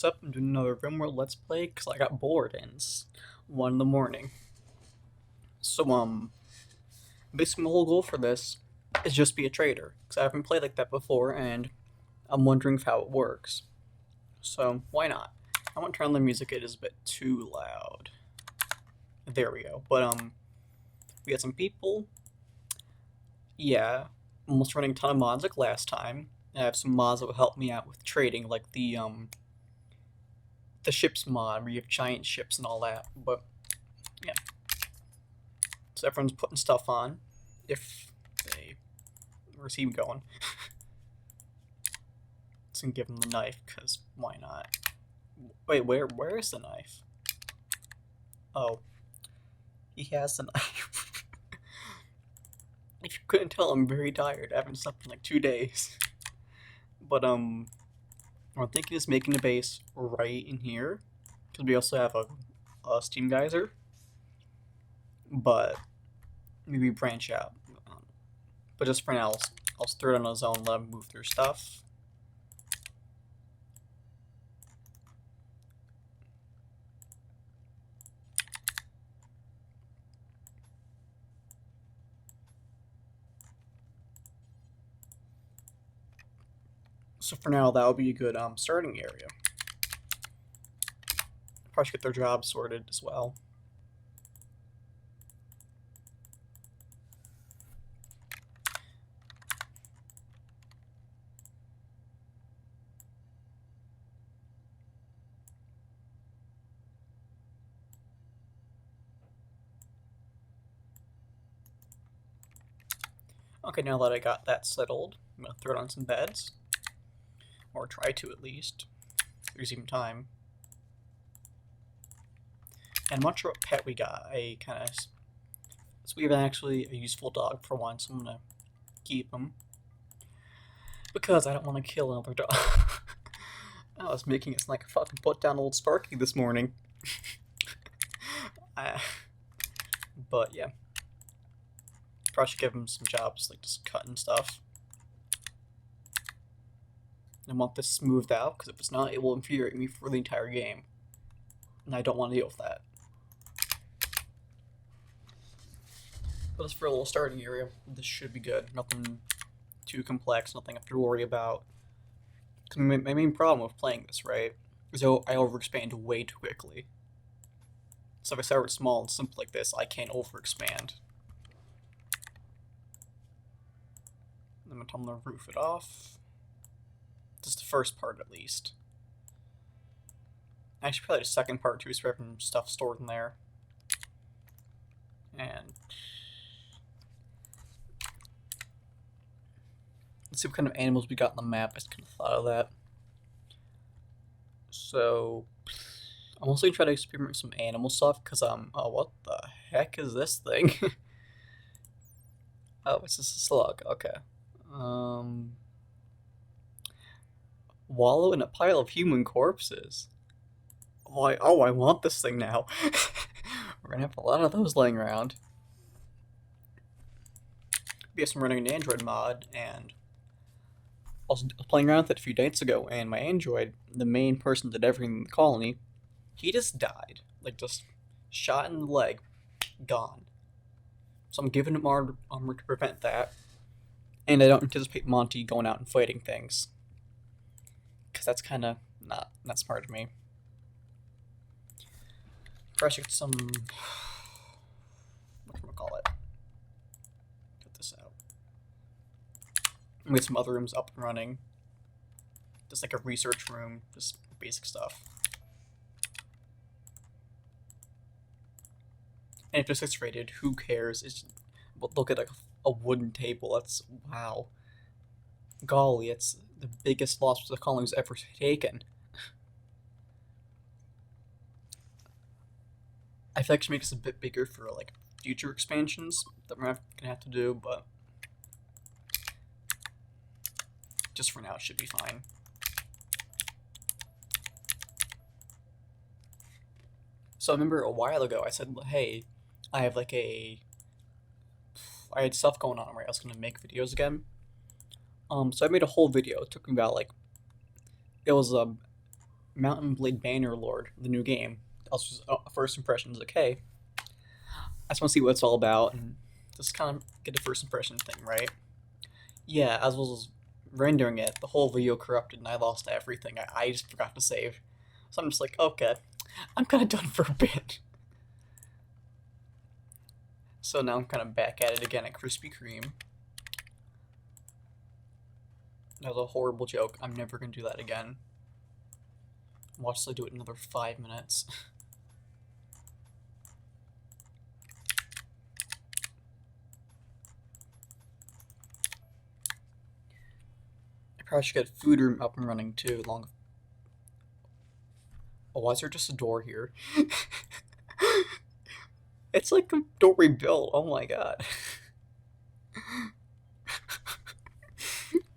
What's up? I'm doing another Rimworld Let's Play because I got bored and it's 1 in the morning. So, basically my whole goal for this is just be a trader because I haven't played like that before and I'm wondering how it works. So, why not? I want to turn on the music, it is a bit too loud. There we go. But, we got some people. Yeah, almost running a ton of mods like last time. I have some mods that will help me out with trading, like the ships mod where you have giant ships and all that. But yeah, so everyone's putting stuff on if they receive going. Let's give him the knife because why not? Wait, where is the knife? Oh, he has the knife. If you couldn't tell, I'm very tired. I haven't slept in like 2 days. But I'm thinking of making a base right in here because we also have a steam geyser. But maybe branch out. But just for now, I'll throw it on his own, let him move through stuff. So for now, that would be a good starting area. Probably should get their jobs sorted as well. Okay, now that I got that settled, I'm going to throw it on some beds. Or try to, at least. If there's even time. And I'm not sure what pet we got. So we have actually a useful dog for once. So I'm going to keep him. Because I don't want to kill another dog. I was making it like a fucking put down old Sparky this morning. But yeah. Probably should give him some jobs, like just cutting stuff. I want this smoothed out, because if it's not, it will infuriate me for the entire game. And I don't want to deal with that. But just for a little starting area, this should be good. Nothing too complex, nothing I have to worry about. Because my main problem with playing this, right, is I overexpand way too quickly. So if I start small and simple like this, I can't overexpand. I'm going to tell them to roof it off. Just the first part, at least. Actually, probably the second part, too, so we have some stuff stored in there. And let's see what kind of animals we got on the map. I just kind of thought of that. So, I'm also going to try to experiment with some animal stuff, because, oh, what the heck is this thing? Oh, it's just a slug, okay. Wallow in a pile of human corpses. Oh, I want this thing now. We're gonna have a lot of those laying around. Yes, I'm running an Android mod, and I was playing around with it a few days ago, and my Android, the main person that did everything in the colony, he just died. Like, just shot in the leg, gone. So I'm giving him armor to prevent that. And I don't anticipate Monty going out and fighting things. Because that's kind of not smart of me. Probably should get some... whatchamacallit? Get this out. We get some other rooms up and running. Just like a research room. Just basic stuff. And if it's 6 rated, who cares? It's, look at a wooden table. That's... wow. Golly, it's the biggest loss the colony's ever taken. I feel like it should make this a bit bigger for like future expansions that we're gonna have to do, but just for now it should be fine. So I remember a while ago I said, hey, I have like I had stuff going on where I was gonna make videos again. So I made a whole video. It took me about like, it was Mountain Blade Bannerlord, the new game. Also, just, first impressions. Okay, I just want to see what it's all about and just kind of get a first impression thing, right? Yeah, as was rendering it, the whole video corrupted and I lost everything. I just forgot to save. So I'm just like, okay, I'm kind of done for a bit. So now I'm kind of back at it again at Krispy Kreme. That was a horrible joke. I'm never going to do that again. Watch till I do it another 5 minutes. I probably should get food room up and running too. Oh, why is there just a door here? It's like a door rebuilt. Oh my god.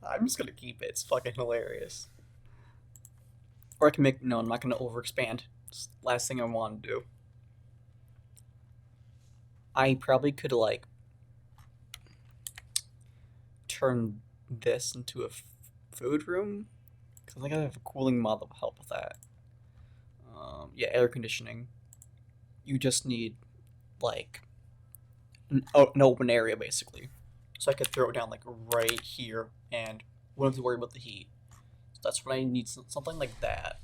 I'm just gonna keep it. It's fucking hilarious. Or I can make. No, I'm not gonna overexpand. It's the last thing I want to do. I probably could, like, turn this into a food room. Because I think I have a cooling mod that will help with that. Yeah, air conditioning. You just need, like, an open area, basically. So I could throw it down, like, right here and wouldn't have to worry about the heat. So that's what I need, something like that.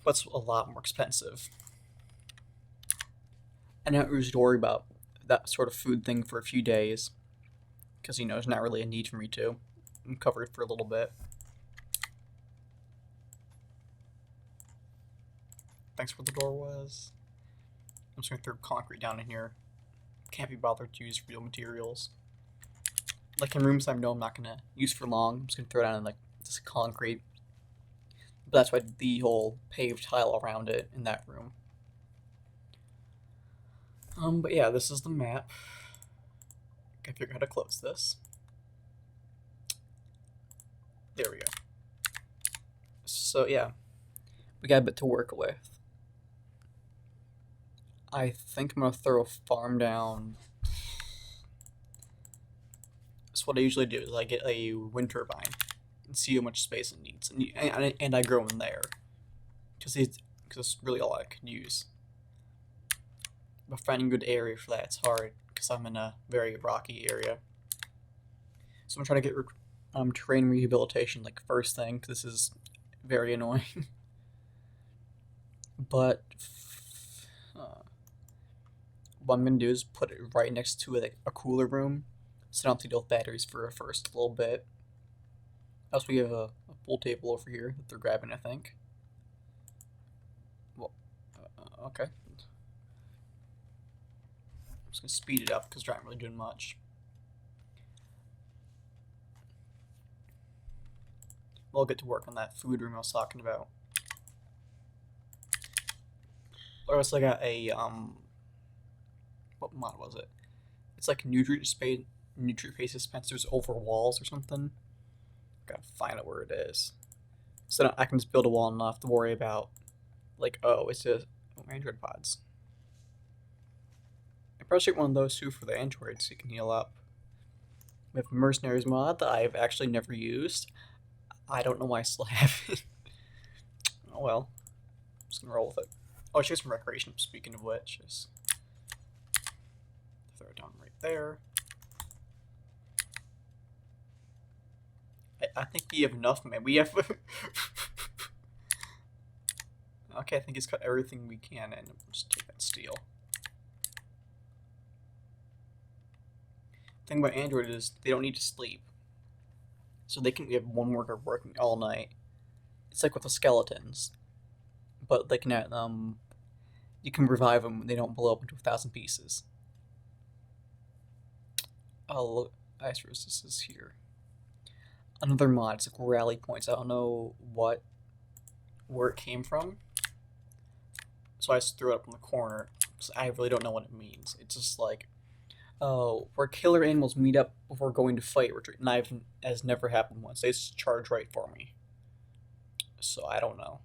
But it's a lot more expensive. And I don't usually worry about that sort of food thing for a few days. Because, there's not really a need for me to. I'm covered for a little bit. Thanks where the door was. I'm just going to throw concrete down in here. Can't be bothered to use real materials. Like in rooms I know I'm not going to use for long, I'm just going to throw down in, like, just concrete. But that's why the whole paved tile around it in that room. But yeah, this is the map. I can figure out how to close this. There we go. So yeah, we got a bit to work with. I think I'm gonna throw a farm down. So what I usually do is I get a wind turbine and see how much space it needs, and I grow in there, because it's really all I can use. But finding a good area for that, it's hard because I'm in a very rocky area. So I'm trying to get terrain rehabilitation like first thing, because this is very annoying. But what I'm gonna do is put it right next to a cooler room, so I don't have to deal with batteries for a first little bit. Also, we have a pool table over here that they're grabbing, I think. Well, okay. I'm just gonna speed it up because they're not really doing much. We'll get to work on that food room I was talking about. Or else I got a what mod was it? It's like nutrient space dispensers over walls or something. Gotta find out where it is. So I can just build a wall and not have to worry about, like, oh, it's just Android pods. I probably should get one of those too for the Androids so you can heal up. We have a Mercenaries mod that I've actually never used. I don't know why I still have it. Oh well. I'm just gonna roll with it. Oh, I should get some recreation, speaking of which. Just throw it down right there. I think we have enough, man. We have... Okay, I think he's cut everything we can, and we'll just take that steel. The thing about Android is they don't need to sleep. So we have one worker working all night. It's like with the skeletons. But they can, you can revive them when they don't blow up into 1,000 pieces. Oh, look, ice resist is here. Another mod, it's like rally points. I don't know where it came from. So I just threw it up in the corner. I really don't know what it means. It's just like, oh, where killer animals meet up before going to fight, which has never happened once. They just charge right for me. So I don't know.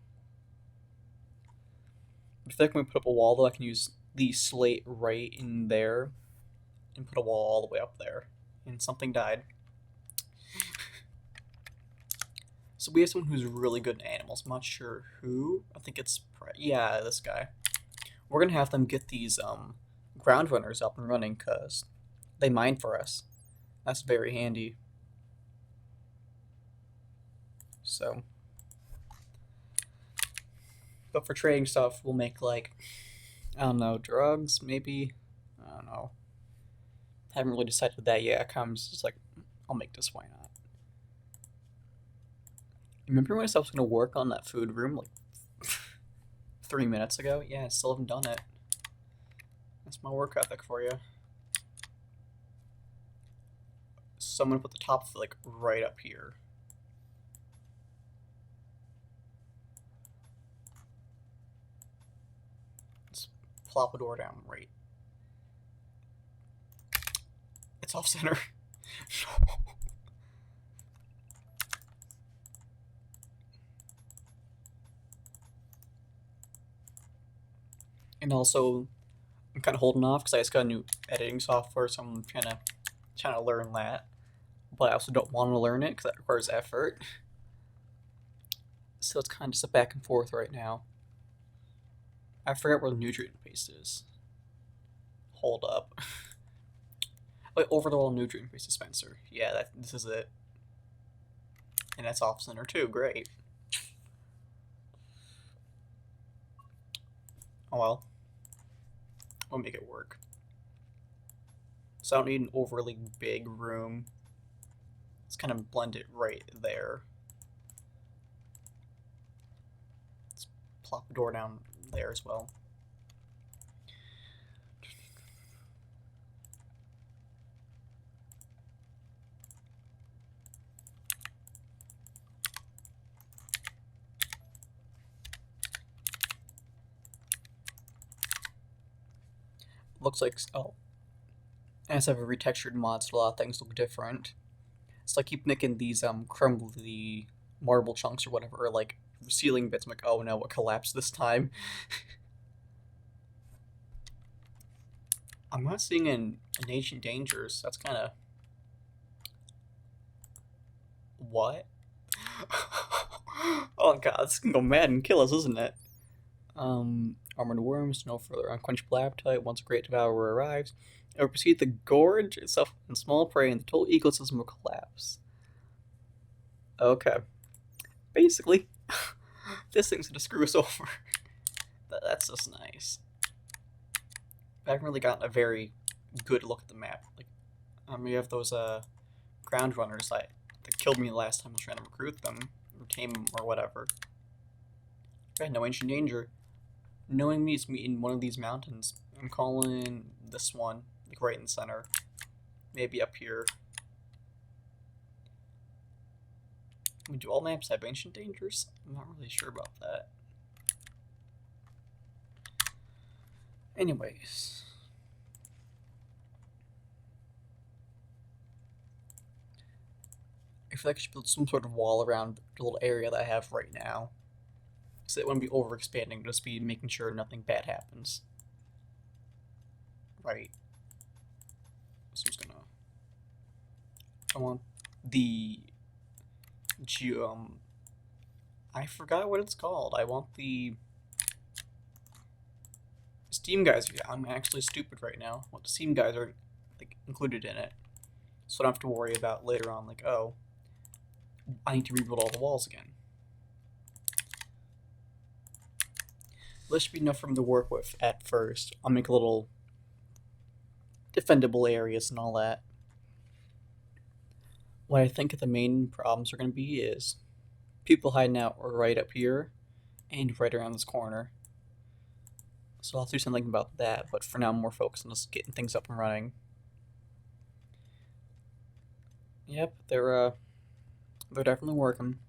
If I can put up a wall, though, I can use the slate right in there and put a wall all the way up there. And something died. So we have someone who's really good at animals. I'm not sure who. I think it's yeah, this guy. We're gonna have them get these ground runners up and running because they mine for us. That's very handy. So, but for trading stuff, we'll make like I don't know, drugs maybe. I don't know. Haven't really decided that yet. Comes just like I'll make this. Why not? Remember when I said I was gonna work on that food room like 3 minutes ago? Yeah, I still haven't done it. That's my work ethic for you. So I'm gonna put the top like right up here. Let's plop a door down right. It's off center. And also, I'm kind of holding off because I just got a new editing software, so I'm trying to learn that. But I also don't want to learn it because that requires effort. So it's kind of just a back and forth right now. I forget where the nutrient paste is. Hold up. Wait, overall nutrient paste dispenser. Yeah, this is it. And that's off center too. Great. Oh well. We'll make it work. So I don't need an overly big room. Let's kind of blend it right there. Let's plop the door down there as well. Looks like, oh, as I have a retextured mod, so a lot of things look different. So I keep nicking these crumbly marble chunks or whatever, or like ceiling bits. I'm like, oh no, what collapsed this time? I'm not seeing an Ancient Dangers. That's kind of what? Oh god, this can go mad and kill us, isn't it? Armored worms, no further unquenchable appetite. Once a great devourer arrives, it will proceed to gorge itself in small prey, and the total ecosystem will collapse. Okay, basically, this thing's gonna screw us over. That's just nice. I haven't really gotten a very good look at the map. Like, we have those ground runners that killed me the last time I was trying to recruit them, or tame them, or whatever. Okay, no ancient danger. Knowing meets me in one of these mountains. I'm calling this one, like right in the center. Maybe up here. Do all maps have ancient dangers? I'm not really sure about that. Anyways. I feel like I should build some sort of wall around the little area that I have right now. So it wouldn't be over expanding, just be making sure nothing bad happens. Right. So I'm just gonna. I want the. I forgot what it's called. I want the. Steam geyser. Yeah, I'm actually stupid right now. What the steam geyser like included in it. So I don't have to worry about later on, like, oh, I need to rebuild all the walls again. This should be enough for them to work with at first. I'll make a little defendable areas and all that. What I think the main problems are going to be is people hiding out right up here and right around this corner. So I'll do something about that, but for now I'm more focused on just getting things up and running. Yep, they're definitely working.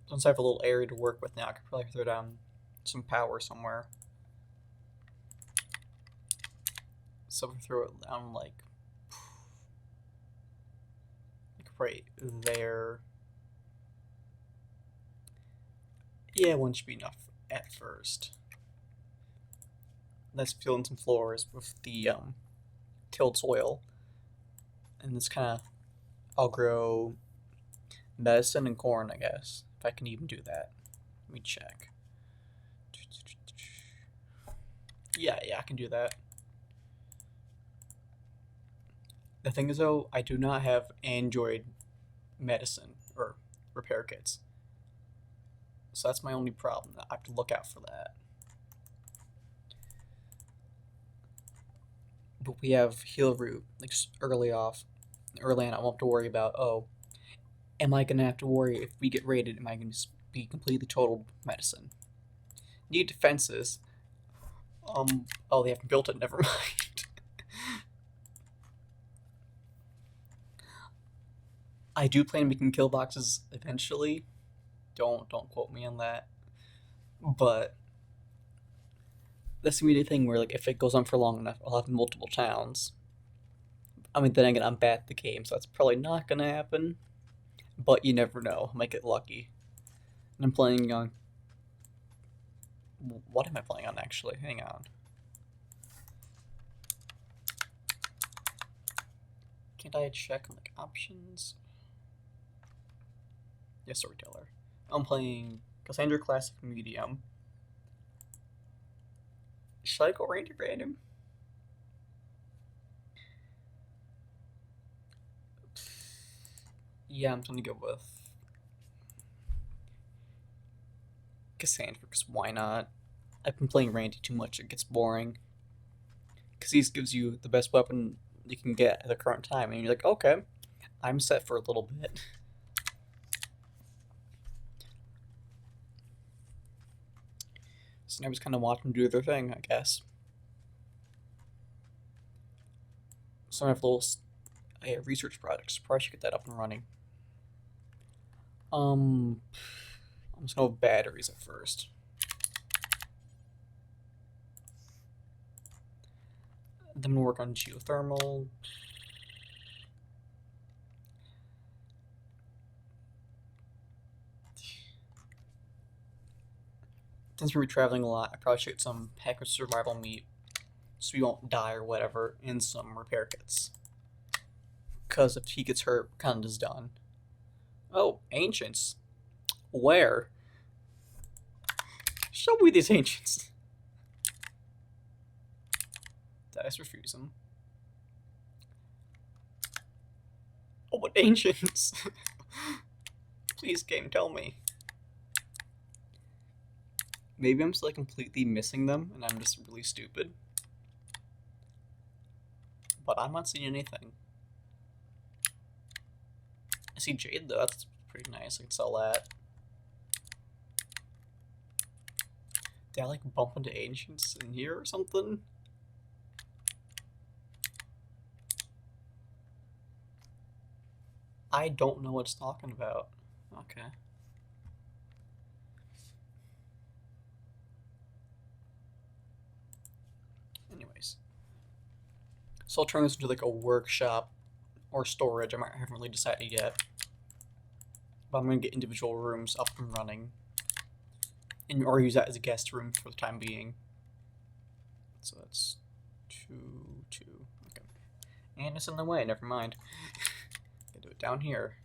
Since I have a little area to work with now, I could probably throw down some power somewhere. So we throw it down like right there. Yeah, one should be enough at first. Let's fill in some floors with the tilled soil. And this kind of, I'll grow medicine and corn, I guess, if I can even do that. Let me check. Yeah, I can do that. The thing is, though, I do not have Android medicine or repair kits. So that's my only problem. I have to look out for that. But we have heal root, like just early on. I won't have to worry about, oh, am I gonna have to worry if we get raided? Am I gonna be completely total medicine? Need defenses. Oh, they haven't built it. Never mind. I do plan on making kill boxes eventually. Don't quote me on that. But that's gonna be the thing where, like, if it goes on for long enough, I'll have multiple towns. I mean, then again, I'm bad at the game, so that's probably not gonna happen. But you never know. I might get lucky. And I'm playing on. What am I playing on actually? Hang on. Can't I check like options? Yes, storyteller. I'm playing Cassandra Classic Medium. Should I go random? Yeah, I'm gonna go with Cassandra, because why not? I've been playing Randy too much, it gets boring. Because he gives you the best weapon you can get at the current time, and you're like, okay, I'm set for a little bit. So now I just kind of watch them do their thing, I guess. So I have little research projects. Probably should get that up and running. I'm just gonna go with batteries at first. Then we'll work on geothermal. Since we're traveling a lot, I probably should get some hacker survival meat so we won't die or whatever, and some repair kits. Because if he gets hurt, kind of is done. Oh, ancients. Where? Show me these ancients. Did I just refuse them? Oh, what ancients? Please, game, tell me. Maybe I'm just like completely missing them and I'm just really stupid. But I'm not seeing anything. I see jade though, that's pretty nice. I can sell that. Did I like bump into ancients in here or something? I don't know what it's talking about. Okay. Anyways. So I'll turn this into like a workshop or storage. I haven't really decided yet. But I'm going to get individual rooms up and running. Or use that as a guest room for the time being. So that's 2, 2. Okay. And it's in the way, never mind. Gotta do it down here.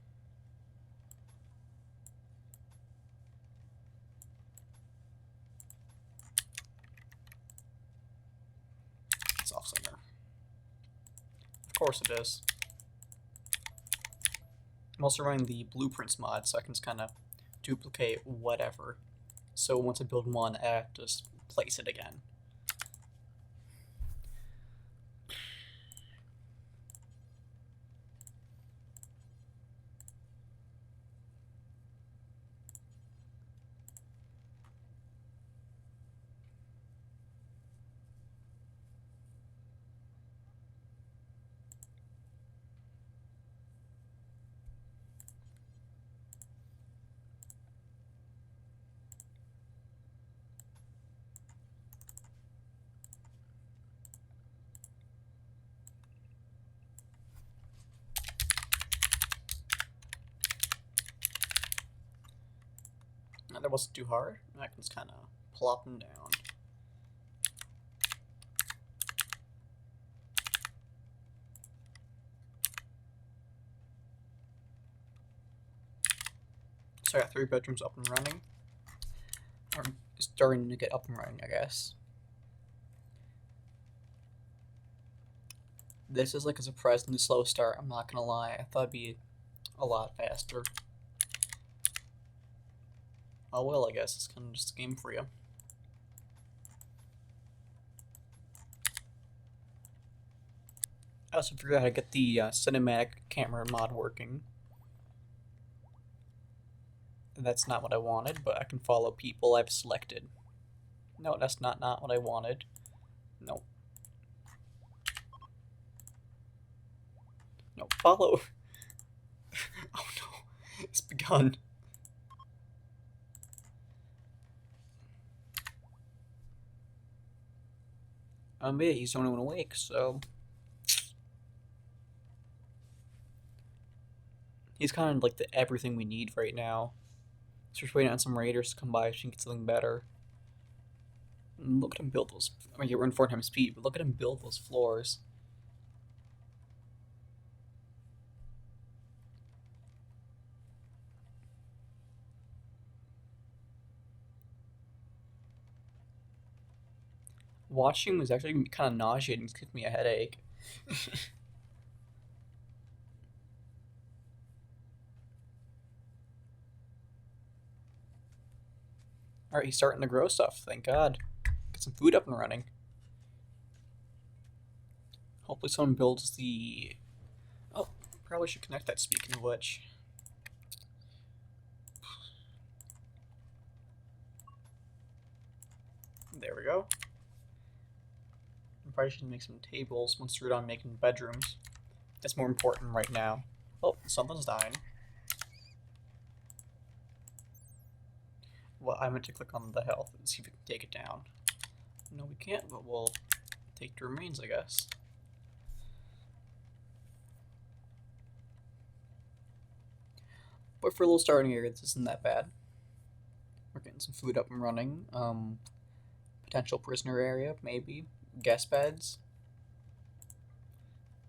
It's off center. Of course it is. I'm also running the blueprints mod, so I can just kind of duplicate whatever. So once I build one, I have to just place it again. That wasn't too hard. I can just kind of plop them down. So I got 3 bedrooms up and running. Or starting to get up and running, I guess. This is like a surprisingly slow start, I'm not gonna lie. I thought it'd be a lot faster. Oh well, I guess it's kind of just a game for you. I also figured out how to get the cinematic camera mod working. That's not what I wanted, but I can follow people I've selected. No, that's not what I wanted. No. No, follow. Oh no, it's begun. Yeah, he's the only one awake, so... He's kind of like the everything we need right now. So we're just waiting on some raiders to come by so we can get something better. And look at him build those... I mean, we're in 4 times speed, but look at him build those floors. Watching was actually kind of nauseating. It's giving me a headache. Alright, he's starting to grow stuff, thank God. Get some food up and running. Hopefully someone builds the... Oh, probably should connect that, speaking of which. There we go. I probably should make some tables once we're done making bedrooms. That's more important right now. Oh, something's dying. Well, I meant to click on the health and see if we can take it down. No, we can't, but we'll take the remains, I guess. But for a little starting area, this isn't that bad. We're getting some food up and running. Potential prisoner area, maybe. Guest beds.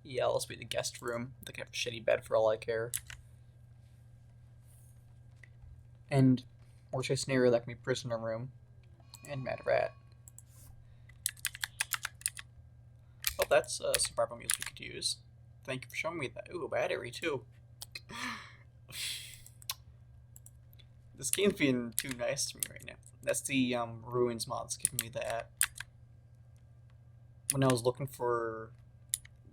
Yeah, let's be the guest room. They can have a shitty bed for all I care. And worst case scenario, that can be prisoner room. And mad rat. Oh, that's survival music we could use. Thank you for showing me that. Ooh, a battery too. This game's being too nice to me right now. That's the ruins mod's giving me that. When I was looking for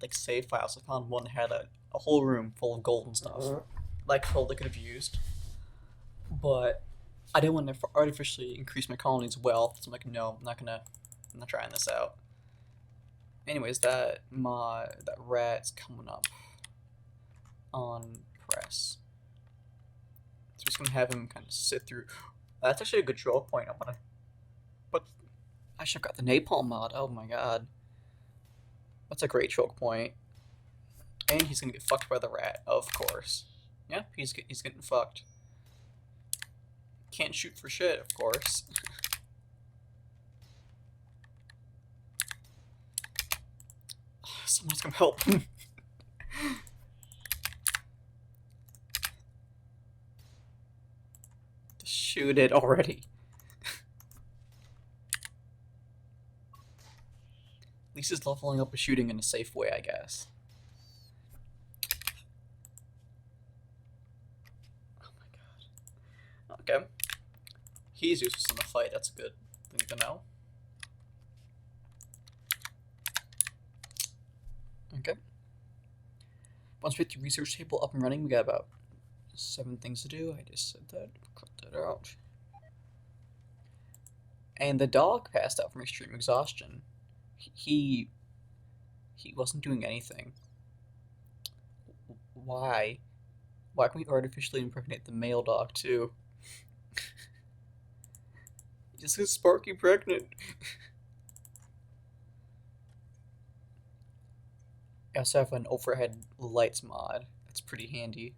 like save files, I found one that had a whole room full of gold and stuff. Like gold I could have used. But I didn't want to artificially increase my colony's wealth, so I'm like, no, I'm not trying this out. Anyways, that rat's coming up on press. So just gonna have him kind of sit through. That's actually a good draw point. But I should have got the napalm mod. Oh my god, that's a great choke point. And he's gonna get fucked by the rat, of course. Yeah, he's getting fucked. Can't shoot for shit, of course. Someone's gonna help him. Shoot it already. At least he's leveling up his shooting in a safe way, I guess. Oh my god. Okay. He's useless in the fight, that's a good thing to know. Okay. Once we get the research table up and running, we got about 7 things to do. I just said that. Cut that out. And the dog passed out from extreme exhaustion. He wasn't doing anything. Why? Why can we artificially impregnate the male dog too? Just get Sparky pregnant. I also have an overhead lights mod. That's pretty handy.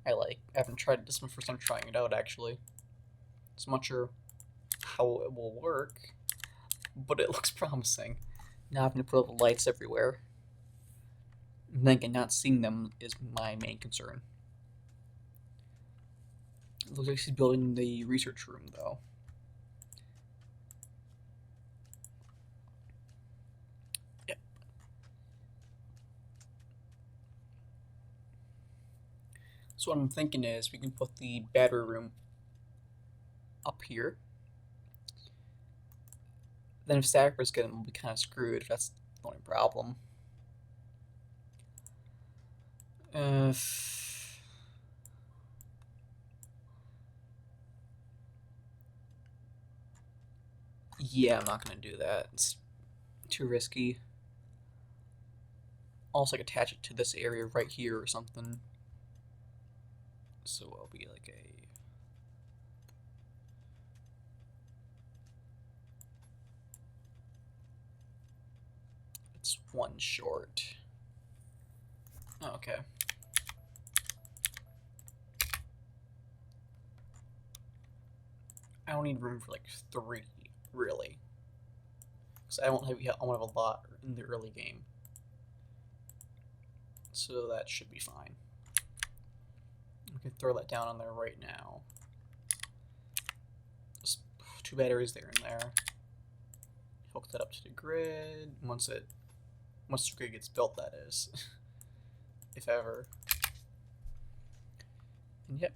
I haven't tried this one, first time trying it out actually. So I'm not sure how it will work, but it looks promising. Now having to put up lights everywhere. And then again, not seeing them is my main concern. It looks like she's building the research room, though. Yep. So what I'm thinking is we can put the battery room up here. Then if stackers get them, we'll be kind of screwed if that's the only problem. Yeah, I'm not going to do that. It's too risky. Also, I could attach it to this area right here or something. So I'll be like a... It's one short. Oh, okay. I don't need room for like 3, really. Because I won't have a lot in the early game. So that should be fine. We can throw that down on there right now. Just 2 batteries there and there. Hook that up to the grid. Once the grid gets built, that is. If ever. And yep.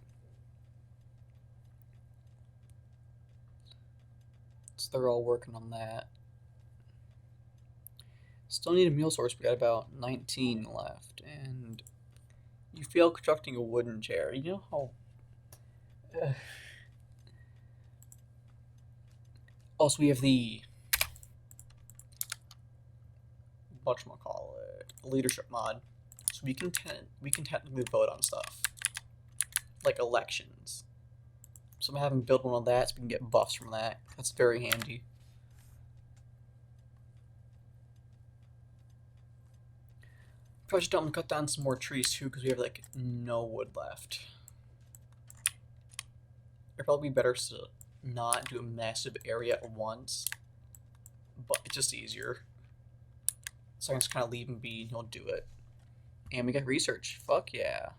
So they're all working on that. Still need a meal source. We got about 19 left, and you fail constructing a wooden chair. You know how? Also, we have the whatchamacallit, leadership mod, so we can technically vote on stuff like elections. So I'm having build one of that, so we can get buffs from that. That's very handy. Probably just don't cut down some more trees too, because we have like no wood left. It'd probably be better to not do a massive area at once, but it's just easier. So I can just kind of leave him be and he'll do it. And we got research. Fuck yeah.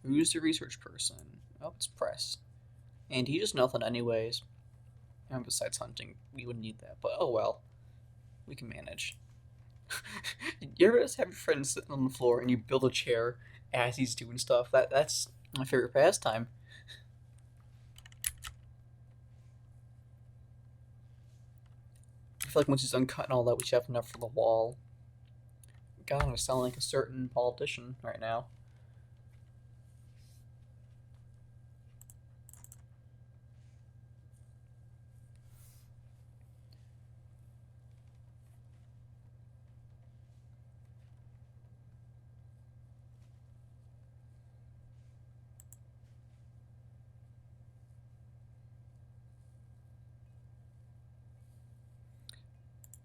Who's the research person? Oh, it's Press. And he does nothing anyways. And besides hunting, we wouldn't need that. But oh well. We can manage. You ever just have your friend sitting on the floor and you build a chair as he's doing stuff? That's my favorite pastime. I feel like once he's done cutting all that, we should have enough for the wall. God, I sound like a certain politician right now.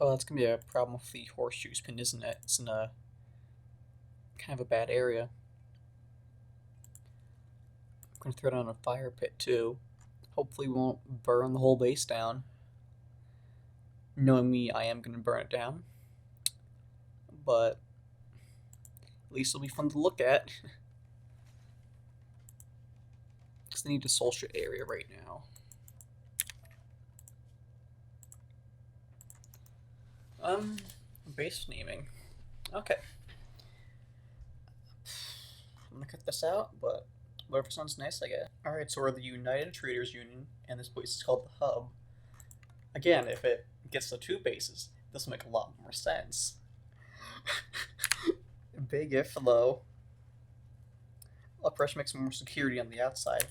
Oh, that's gonna be a problem with the horseshoe spin, isn't it? It's in a kind of a bad area. I'm gonna throw it on a fire pit too. Hopefully we won't burn the whole base down. Knowing me, I am gonna burn it down. But at least it'll be fun to look at. Because they need a soul shit area right now. Base naming. Okay. I'm gonna cut this out, but whatever sounds nice, I guess. Alright, so we're the United Traders Union, and this place is called the Hub. Again, if it gets to 2 bases, this will make a lot more sense. Big if, though. Pressure makes more security on the outside.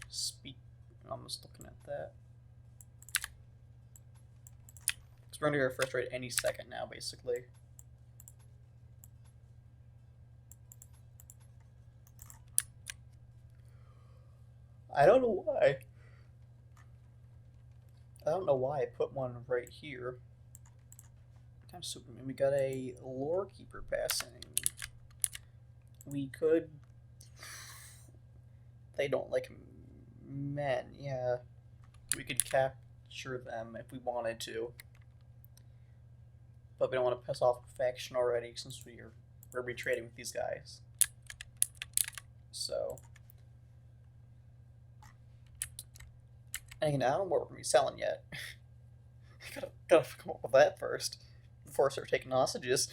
I'm just looking at that. We're going to go refresh rate any second now, basically. I don't know why. I don't know why I put one right here. Kind of stupid. We got a lore keeper passing. We could... They don't like men, yeah. We could capture them if we wanted to. But we don't want to piss off a faction already since we're going to be trading with these guys. So And again, I don't know what we're gonna be selling yet. gotta come up with that first before I start taking hostages.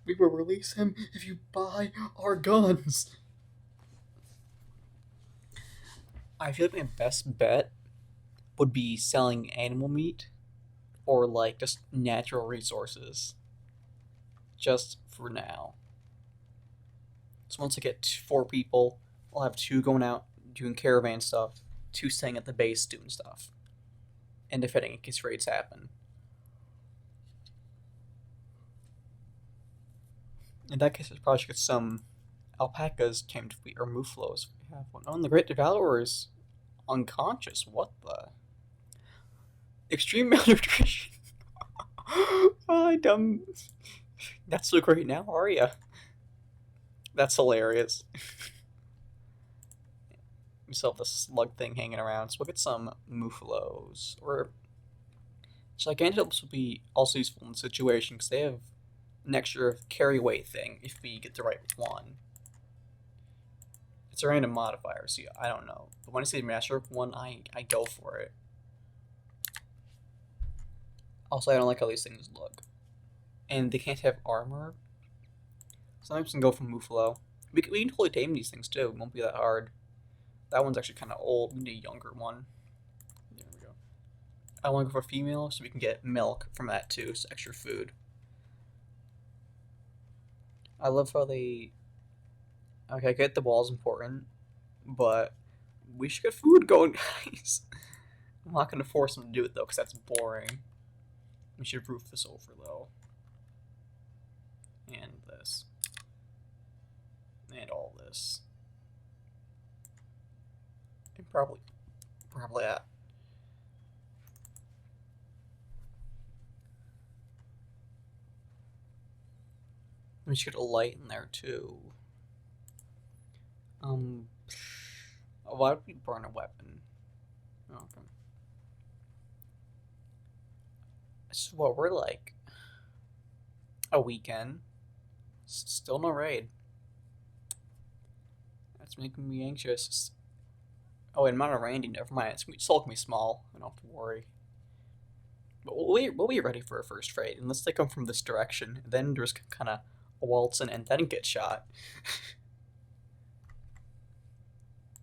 We will release him if you buy our guns. I feel like my best bet would be selling animal meat or like just natural resources. Just for now. So once I get 4 people, I'll have 2 going out doing caravan stuff, 2 staying at the base doing stuff. And defending in case raids happen. In that case, I probably should get some alpacas tamed or muflos. We have one. Oh, and the Great Devourer is unconscious. What the? Extreme malnutrition. I dumb. That's so great now, are ya? That's hilarious. We still have the slug thing hanging around, so we'll get some muflos. Or Gigantops will be also useful in the situation because they have an extra carry weight thing if we get the right one. It's a random modifier, so I don't know. But when I say master one, I go for it. Also, I don't like how these things look. And they can't have armor. So I'm just gonna go for Muflo. We can totally tame these things too. It won't be that hard. That one's actually kind of old. We need a younger one. There we go. I want to go for female so we can get milk from that too. So extra food. I love how they. Okay, I get the wall's important, but we should get food going, guys. I'm not gonna force them to do it though, because that's boring. We should roof this over though. And this. And all this. And probably that. We should get a light in there too. Why would we burn a weapon? Okay. So what we're like a weekend. Still no raid. That's making me anxious. Oh, and amount of Randy, never mind. It's still gonna be small. I don't have to worry. But we'll be ready for a first raid, unless they come from this direction. Then there's kind of a waltz in and then get shot.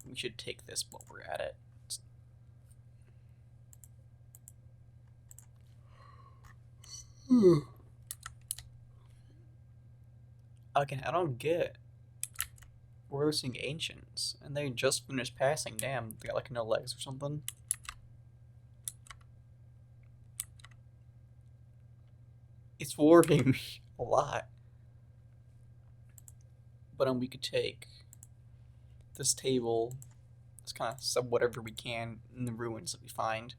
We should take this while we're at it. Again, I don't get. We're losing ancients, and they just finished passing. Damn, they got like no legs or something. It's worrying me a lot. But we could take this table, let's kind of sub whatever we can in the ruins that we find.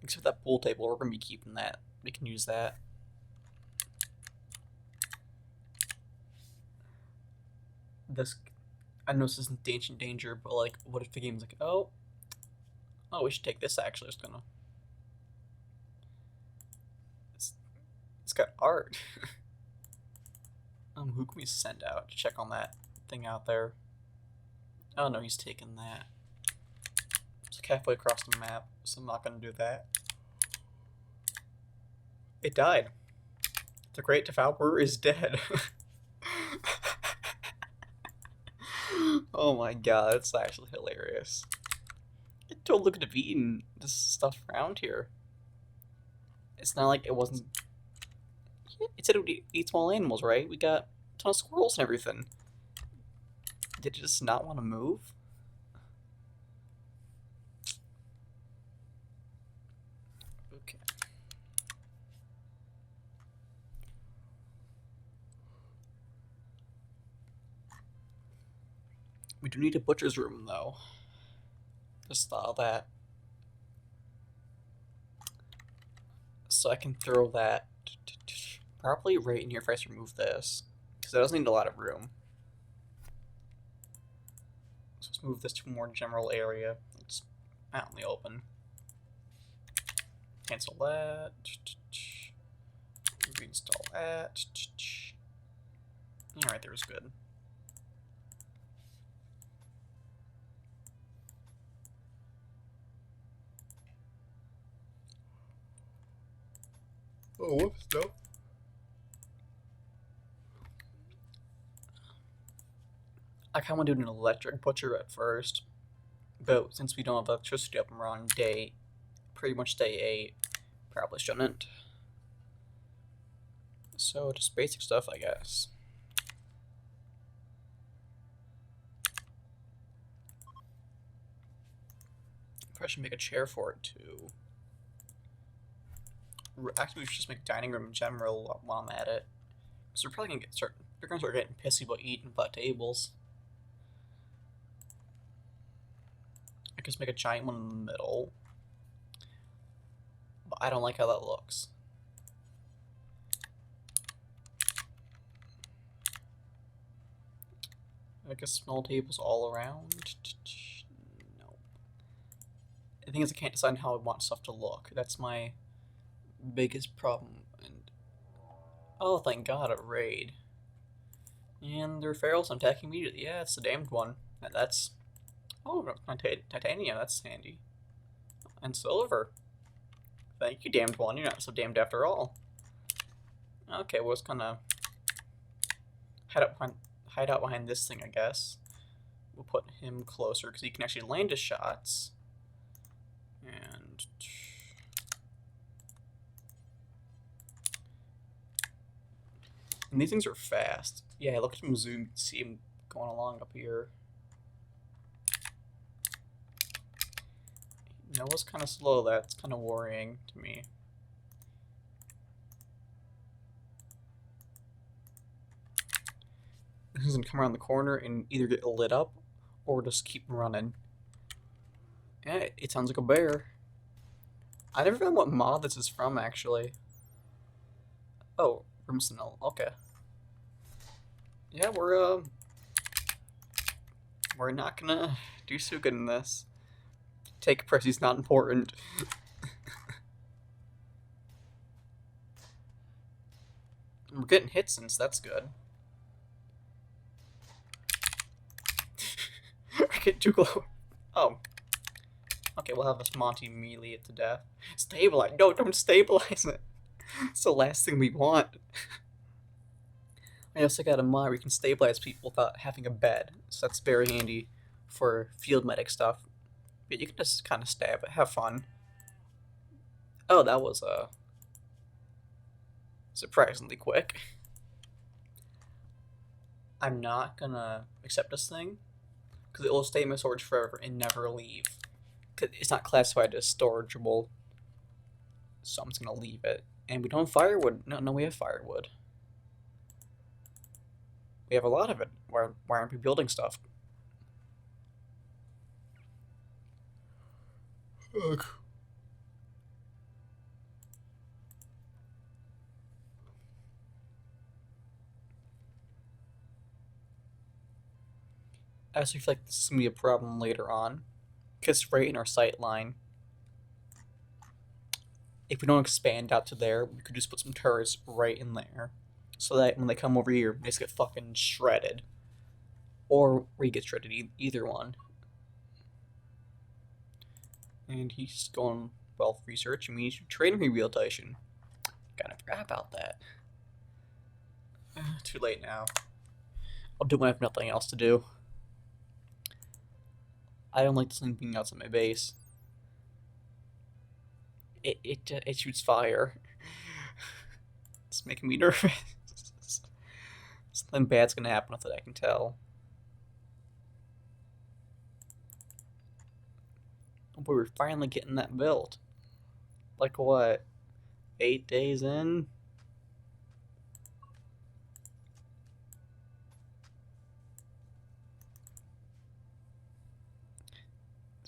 Except that pool table, we're going to be keeping that. We can use that. This, I know this isn't ancient danger, but like, what if the game's like, oh, we should take this actually. It's gonna. It's got art. Who can we send out to check on that thing out there? Oh no, he's taking that. It's like halfway across the map, so I'm not gonna do that. It died. The Great Devourer is dead. Oh my god, that's actually hilarious. It totally could have eaten this stuff around here. It's not like it wasn't. It said it would eat small animals, right? We got a ton of squirrels and everything. Did it just not want to move? Okay. We do need a butcher's room, though. Just thought of that. So I can throw that probably right in here if I just remove this. Because it doesn't need a lot of room. So let's move this to a more general area. It's out in the open. Cancel that. Reinstall that. Alright, there's good. Oh, whoops, no. I kind of want to do an electric butcher at first, but since we don't have electricity up and we're on pretty much day 8, probably shouldn't. So just basic stuff, I guess. Probably should make a chair for it too. Actually, we should just make a dining room in general while I'm at it. So we're probably gonna start getting pissy about eating flat tables. I could just make a giant one in the middle, but I don't like how that looks. I guess small tables all around. No. The thing is, I can't decide how I want stuff to look. That's my biggest problem. And oh, thank God, a raid. And they're feral, so I'm attacking immediately. Yeah, it's the damned one. And that's titanium. That's handy. And silver. Thank you, damned one. You're not so damned after all. Okay, well, it's gonna hide out behind this thing, I guess. We'll put him closer because he can actually land his shots. And these things are fast. Yeah, look at him zoom. You can see him going along up here. Noah's kind of slow. That's kind of worrying to me. He's gonna come around the corner and either get lit up or just keep running. Yeah, it sounds like a bear. I never found what mod this is from, actually. Oh, Rimworld. Okay. Yeah, we're not gonna do so good in this. Take press, he's not important. We're getting hits since that's good. I get too close. Oh. Okay, we'll have this Monty melee it to death. Stabilize. No, don't stabilize it. It's the last thing we want. I also got a mod where you can stabilize people without having a bed. So that's very handy for field medic stuff. But you can just kind of stab it. Have fun. Oh, that was surprisingly quick. I'm not gonna accept this thing because it will stay in my storage forever and never leave. Cause it's not classified as storageable, so I'm just gonna leave it. And we don't have firewood. No, we have firewood. We have a lot of it. Why aren't we building stuff? Ugh. I actually feel like this is going to be a problem later on. Because right in our sight line, if we don't expand out to there, we could just put some turrets right in there. So that when they come over here, they just get fucking shredded. Or we get shredded, either one. And he's going wealth research, and we need trade rehabilitation. Kinda forgot about that. Too late now. I'll do when I have nothing else to do. I don't like this thing being outside my base. It shoots fire. It's making me nervous. Something bad's gonna happen with it, I can tell. Oh boy, we're finally getting that built. Like what? 8 days in?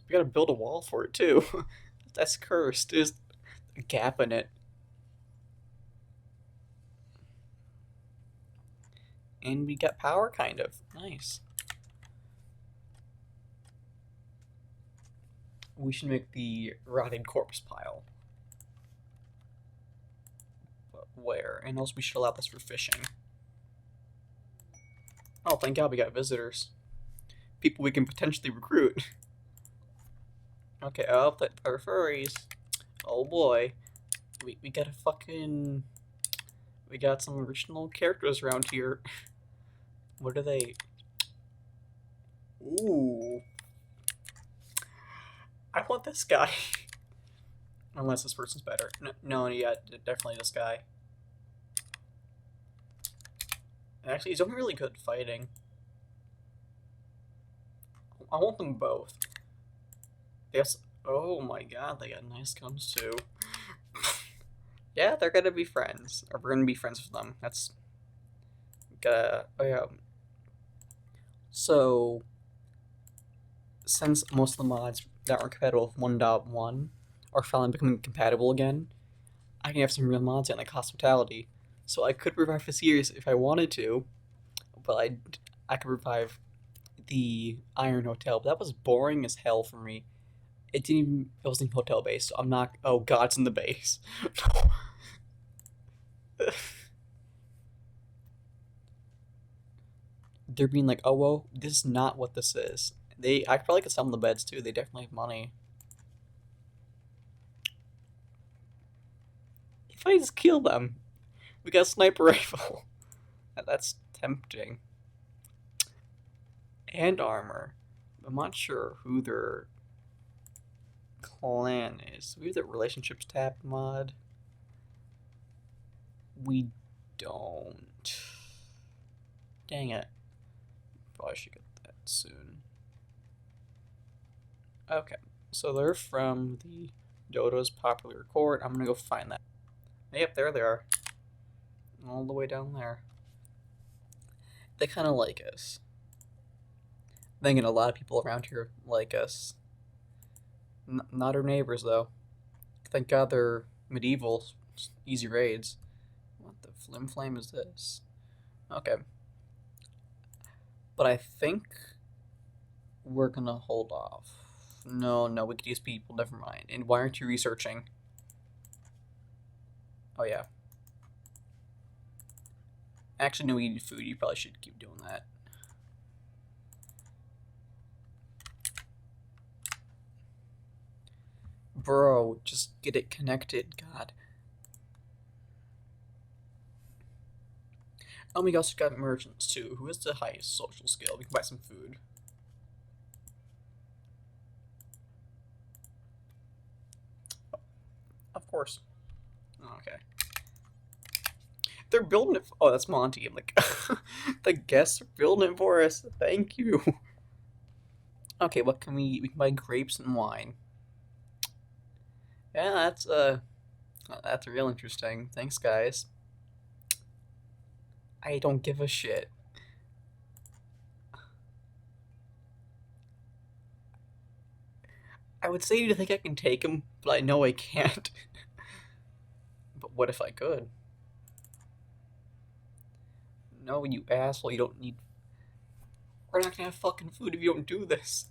We gotta build a wall for it too. That's cursed. There's a gap in it. And we got power, kind of. Nice. We should make the rotting corpse pile. But where? And also we should allow this for fishing. Oh, thank God we got visitors. People we can potentially recruit. Okay, oh, that are furries. Oh boy. We got a fucking... We got some original characters around here. What are they? Ooh. I want this guy. Unless this person's better. No, yeah, definitely this guy. Actually, he's only really good at fighting. I want them both. Yes. Oh my god, they got nice guns too. Yeah, they're gonna be friends. Or we're gonna be friends with them. That's... Oh yeah. So... Since most of the mods that are compatible with 1.1 are finally becoming compatible again, I can have some real mods in like hospitality. So I could revive the series if I wanted to, but I could revive the Iron Hotel, but that was boring as hell for me. It wasn't hotel based, so I'm not... Oh god, it's in the base. They're being like, oh well, this is not what this is. I probably could sell them the beds too, they definitely have money. If I just kill them, we got a sniper rifle. That's tempting. And armor. I'm not sure who their clan is. We have the relationships tab mod. We don't. Dang it. Probably should get that soon. Okay, so they're from the Dodo's Popular Court. I'm gonna go find that. Yep, there they are. All the way down there. They kind of like us. Thinking a lot of people around here like us. Not our neighbors, though. Thank God they're medieval, easy raids. What the flim flame is this? Okay. But I think we're gonna hold off. No, we could use people, never mind. And why aren't you researching? Oh, yeah. Actually, no, we need food. You probably should keep doing that. Bro, just get it connected, God. Oh, we also got merchants, too. Who has the highest social skill? We can buy some food. Of course. Oh, okay. They're building it. Oh, that's Monty. I'm like, the guests are building it for us. Thank you. Okay, what can we eat? We can buy grapes and wine. Yeah, that's real interesting. Thanks, guys. I don't give a shit. I would say you think I can take him, but I know I can't. But what if I could? No, you asshole, you don't need... We're not gonna have fucking food if you don't do this.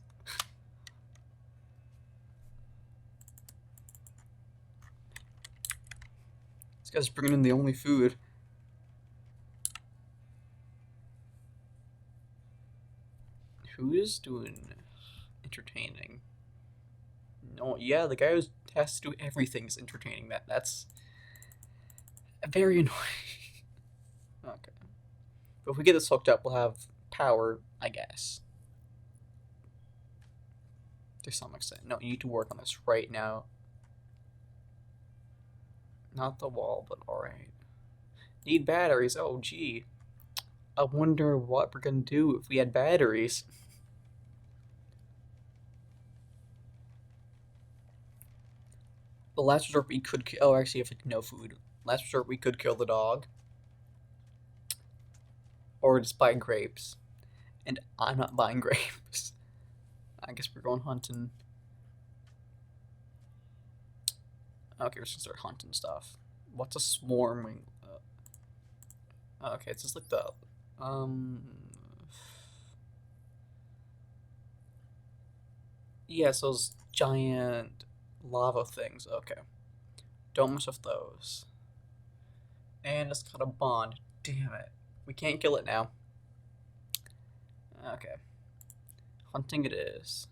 This guy's bringing in the only food. Who is doing entertaining? No, yeah, the guy who has to do everything is entertaining. That's very annoying. Okay. But if we get this hooked up, we'll have power, I guess. To some extent. No, you need to work on this right now. Not the wall, but alright. Need batteries. Oh, gee. I wonder what we're gonna do if we had batteries. The last resort we could kill... Oh, actually, if no food. Last resort we could kill the dog. Or just buy grapes. And I'm not buying grapes. I guess we're going hunting. Okay, we're just gonna start hunting stuff. What's a swarming? Okay, it's just like the... Yes, those giant lava things. Okay. Don't mess with those. And it's got a bond. Damn it. We can't kill it now. Okay. Hunting it is.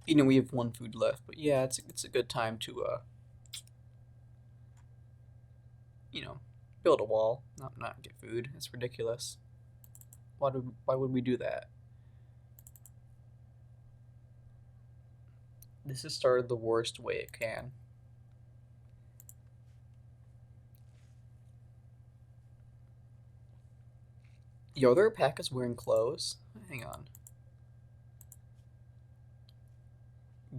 You know, we have one food left, but yeah, it's a good time to you know, build a wall, not get food. It's ridiculous. Why would we do that? This has started the worst way it can. Yo, their pack is wearing clothes. Hang on.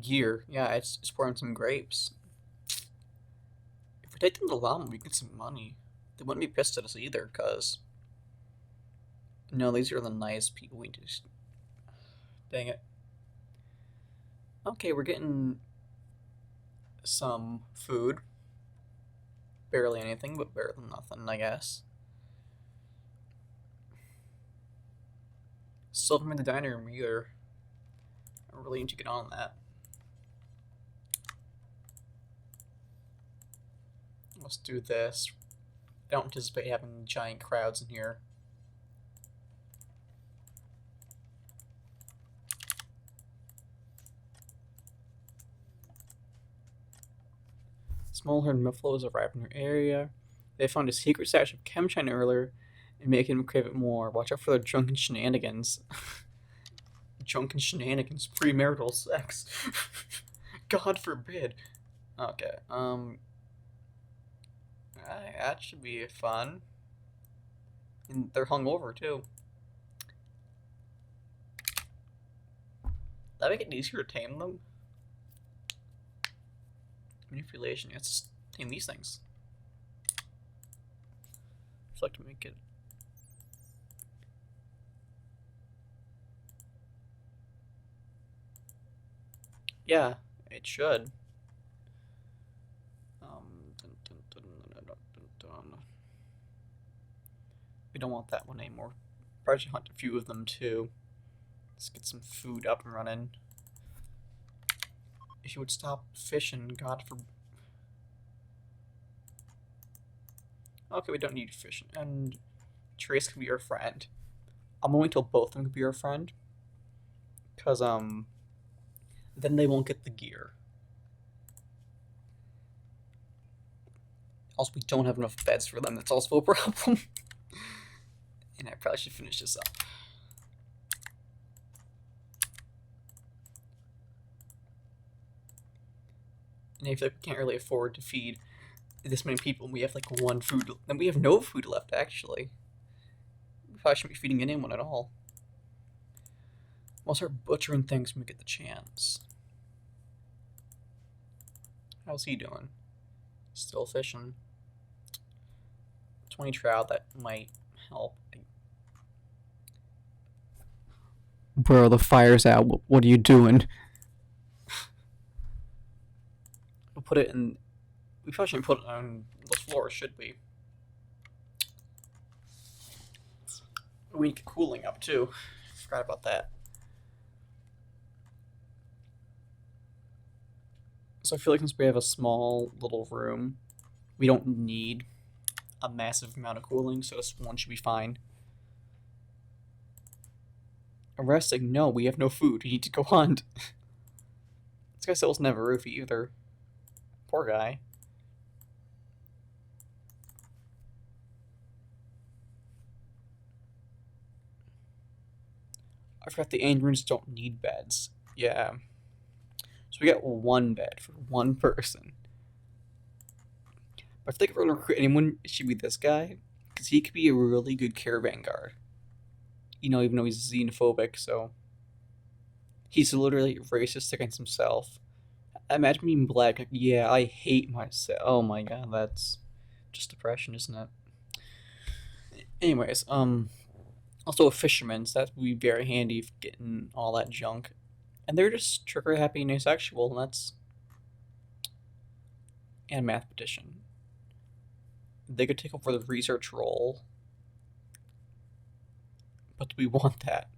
Gear. Yeah, it's wearing some grapes. If we take them to llama, we get some money. They wouldn't be pissed at us either, cause no, these are the nice people. We just dang it. Okay, we're getting some food. Barely anything, but better than nothing, I guess. Still haven't made the dining room either. I really need to get on that. Let's do this. I don't anticipate having giant crowds in here. Small herd muffaloes arrived in their area. They found a secret stash of chemshine earlier and making them crave it more. Watch out for their drunken shenanigans. Drunken shenanigans, premarital sex. God forbid. Okay, that should be fun. And they're hungover too. That make it easier to tame them? Manipulation, let's tame these things. I'd like to make it. Yeah, it should. We don't want that one anymore. Probably should hunt a few of them too. Let's get some food up and running. If you would stop fishing, God for. Okay, we don't need fishing. And Trace can be our friend. I'm gonna wait till both of them can be our friend. Cause then they won't get the gear. Also, we don't have enough beds for them. That's also a problem. And I probably should finish this up. And I feel like we can't really afford to feed this many people. We have like one food, and we have no food left actually. We probably shouldn't be feeding anyone at all. We'll start butchering things when we get the chance. How's he doing? Still fishing. 20 trout, that might help. Bro, the fire's out. What are you doing? We'll put it in. We probably shouldn't put it on the floor, should we? We need cooling up too. Forgot about that. So I feel like since we have a small little room, we don't need a massive amount of cooling, so this one should be fine. Arresting? No, we have no food. We need to go hunt. This guy still doesn't have a roof either. Poor guy. I forgot the androids don't need beds. Yeah. So we got one bed for one person. But I think if we're gonna recruit anyone, it should be this guy. Because he could be a really good caravan guard. You know, even though he's xenophobic, so. He's literally racist against himself. Imagine being black. Like, yeah, I hate myself. Oh my god, that's just depression, isn't it? Anyways, also a fisherman, so that would be very handy for getting all that junk. And they're just trigger happy and asexual, and that's. And mathematician. They could take over the research role. But do we want that?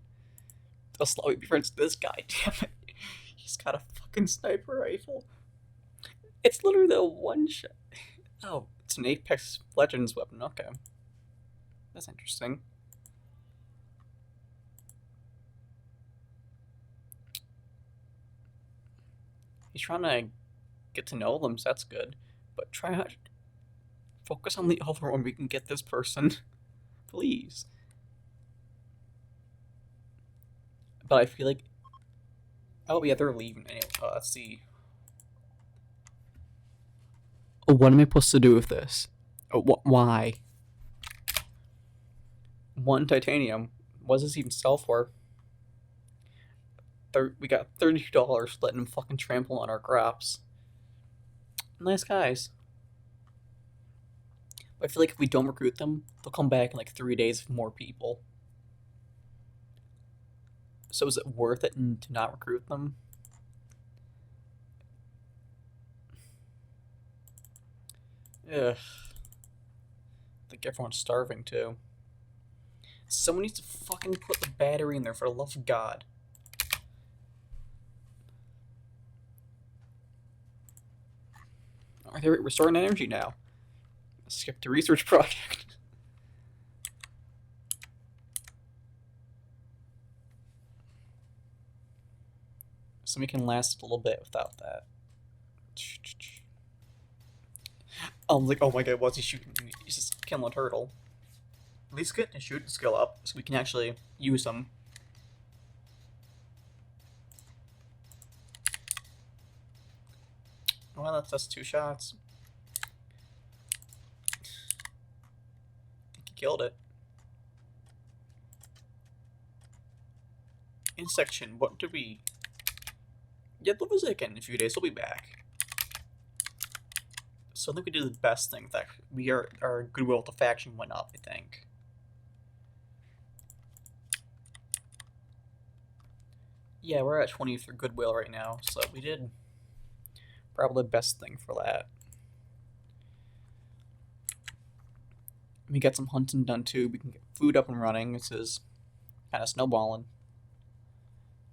Thus, let me be friends with this guy, damn it. He's got a fucking sniper rifle. It's literally the one shot. Oh, it's an Apex Legends weapon, okay. That's interesting. He's trying to get to know them, so that's good. But try not focus on the other one. We can get this person, please. But I feel like, oh yeah, they're leaving anyway. Let's see. What am I supposed to do with this? Why? One titanium. What does this even sell for? We got $32 letting them fucking trample on our crops. Nice guys. But I feel like if we don't recruit them, they'll come back in like 3 days with more people. So is it worth it to not recruit them? Ugh. I think everyone's starving too. Someone needs to fucking put the battery in there for the love of God. Are they restoring energy now? Skip the research project. So we can last a little bit without that. I'm like, oh my god, what's he shooting? He's just killing a turtle. At least get his shooting skill up so we can actually use him. Well, that's 2 shots. I think he killed it. In section, what did we... Yeah, the music in a few days, we'll be back. So I think we did the best thing. That our goodwill with the faction went up, I think. Yeah, we're at 20 for goodwill right now, so we did probably the best thing for that. We got some hunting done too. We can get food up and running. This is kind of snowballing.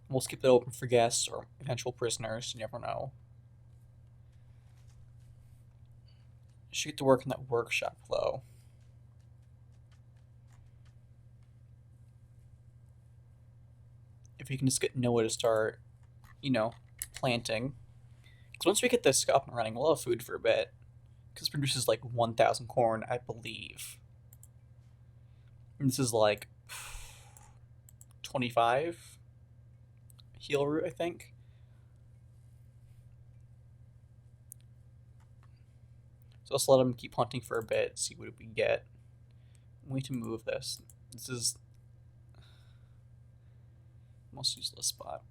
We'll keep it open for guests or eventual prisoners. You never know. Should get to work in that workshop though. If we can just get Noah to start, planting. Because once we get this up and running, we'll have food for a bit. Because it produces like 1,000 corn, I believe. And this is like 25 heal root, I think. So let's let him keep hunting for a bit, see what we get. We need to move this. This is most useless spot.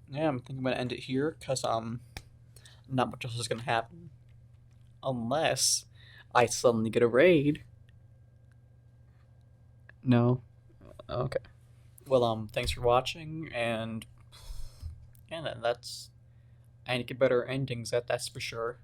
Yeah, I'm thinking I'm gonna end it here because not much else is gonna happen unless I suddenly get a raid. No. Okay. Well, thanks for watching, and that's I need to get better endings. That's for sure.